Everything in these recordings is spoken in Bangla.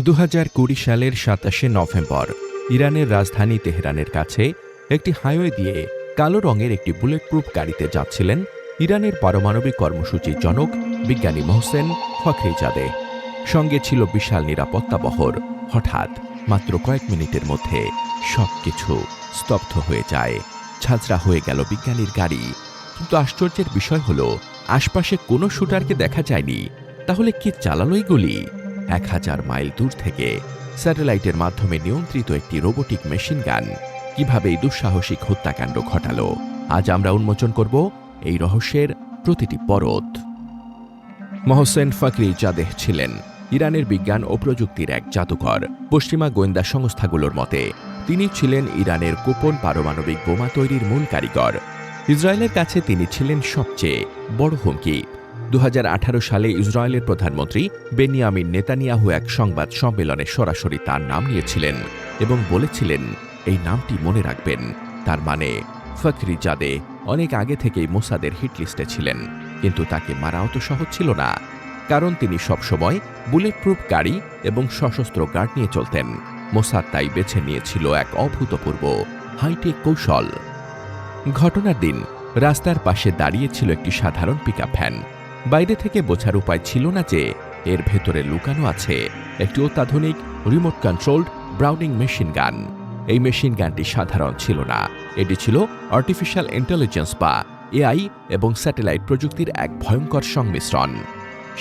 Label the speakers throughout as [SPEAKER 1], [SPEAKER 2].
[SPEAKER 1] 2020 সালের 27 নভেম্বর ইরানের রাজধানী তেহরানের কাছে একটি হাইওয়ে দিয়ে কালো রঙের একটি বুলেটপ্রুফ গাড়িতে যাচ্ছিলেন ইরানের পারমাণবিক কর্মসূচির জনক বিজ্ঞানী মোহসেন ফখরিজাদেহ। সঙ্গে ছিল বিশাল নিরাপত্তা বহর। হঠাৎ মাত্র কয়েক মিনিটের মধ্যে সবকিছু স্তব্ধ হয়ে যায়। ঝাঁঝরা হয়ে গেল বিজ্ঞানীর গাড়ি। কিন্তু আশ্চর্যের বিষয় হল, আশপাশে কোনো শুটারকে দেখা যায়নি। তাহলে কি চালালো এই গুলি? 1000 মাইল দূর থেকে স্যাটেলাইটের মাধ্যমে নিয়ন্ত্রিত একটি রোবোটিক মেশিন গান কিভাবে এই দুঃসাহসিক হত্যাকাণ্ড ঘটালো, আজ আমরা উন্মোচন করব এই রহস্যের প্রতিটি পরত। মোহসেন ফখরিজাদেহ ছিলেন ইরানের বিজ্ঞান ও প্রযুক্তির এক জাদুকর। পশ্চিমা গোয়েন্দা সংস্থাগুলোর মতে তিনি ছিলেন ইরানের গোপন পারমাণবিক বোমা তৈরির মূল কারিগর। ইসরায়েলের কাছে তিনি ছিলেন সবচেয়ে বড় হুমকি। 2018 সালে ইসরায়েলের প্রধানমন্ত্রী বেনিয়ামিন নেতানিয়াহু এক সংবাদ সম্মেলনে সরাসরি তার নাম নিয়েছিলেন এবং বলেছিলেন, এই নামটি মনে রাখবেন। তার মানে ফখরিজাদেহ অনেক আগে থেকেই মোসাদের হিটলিস্টে ছিলেন। কিন্তু তাকে মারা অত সহজ ছিল না, কারণ তিনি সবসময় বুলেটপ্রুফ গাড়ি এবং সশস্ত্র গার্ড নিয়ে চলতেন। মোসাদ তাই বেছে নিয়েছিল এক অভূতপূর্ব হাইটেক কৌশল। ঘটনার দিন রাস্তার পাশে দাঁড়িয়েছিল একটি সাধারণ পিকআপ ভ্যান। বাইরে থেকে বোঝার উপায় ছিল না যে এর ভেতরে লুকানো আছে একটি অত্যাধুনিক remote controlled Browning machine gun. এই মেশিন গানটি সাধারণ ছিল না, এটি ছিল আর্টিফিশিয়াল ইন্টেলিজেন্স বা এআই এবং স্যাটেলাইট প্রযুক্তির এক ভয়ঙ্কর সংমিশ্রণ।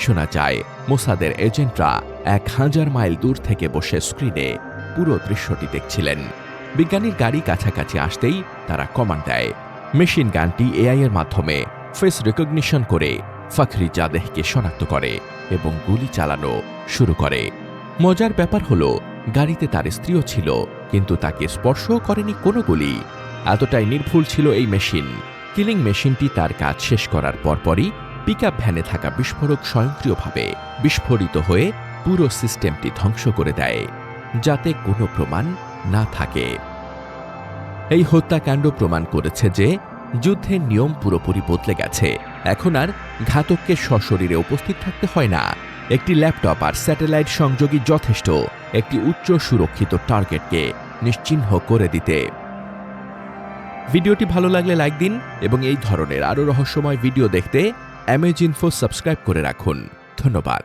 [SPEAKER 1] শোনা যায় মোসাদের এজেন্টরা 1000 মাইল দূর থেকে বসে স্ক্রিনে পুরো দৃশ্যটি দেখছিলেন। বিজ্ঞানীর গাড়ি কাছাকাছি আসতেই তারা কমান্ড দেয়। মেশিন গানটি এআই এর মাধ্যমে ফেস রেকগনিশন করে ফখরিজাদেহকে শনাক্ত করে এবং গুলি চালানো শুরু করে। মজার ব্যাপার হলো, গাড়িতে তার স্ত্রীও ছিল, কিন্তু তাকে স্পর্শও করেনি কোনো গুলি। এতটাই নির্ভুল ছিল এই মেশিন। কিলিং মেশিনটি তার কাজ শেষ করার পরপরই পিকআপ ভ্যানে থাকা বিস্ফোরক স্বয়ংক্রিয়ভাবে বিস্ফোরিত হয়ে পুরো সিস্টেমটি ধ্বংস করে দেয়, যাতে কোনো প্রমাণ না থাকে। এই হত্যাকাণ্ড প্রমাণ করেছে যে যুদ্ধের নিয়ম পুরোপুরি বদলে গেছে। এখন আর ঘাতককে সশরীরে উপস্থিত থাকতে হয় না। একটি ল্যাপটপ আর স্যাটেলাইট সংযোগই যথেষ্ট একটি উচ্চ সুরক্ষিত টার্গেটকে নিশ্চিহ্ন করে দিতে। ভিডিওটি ভালো লাগলে লাইক দিন এবং এই ধরনের আরও রহস্যময় ভিডিও দেখতে অ্যামেজিনফো সাবস্ক্রাইব করে রাখুন। ধন্যবাদ।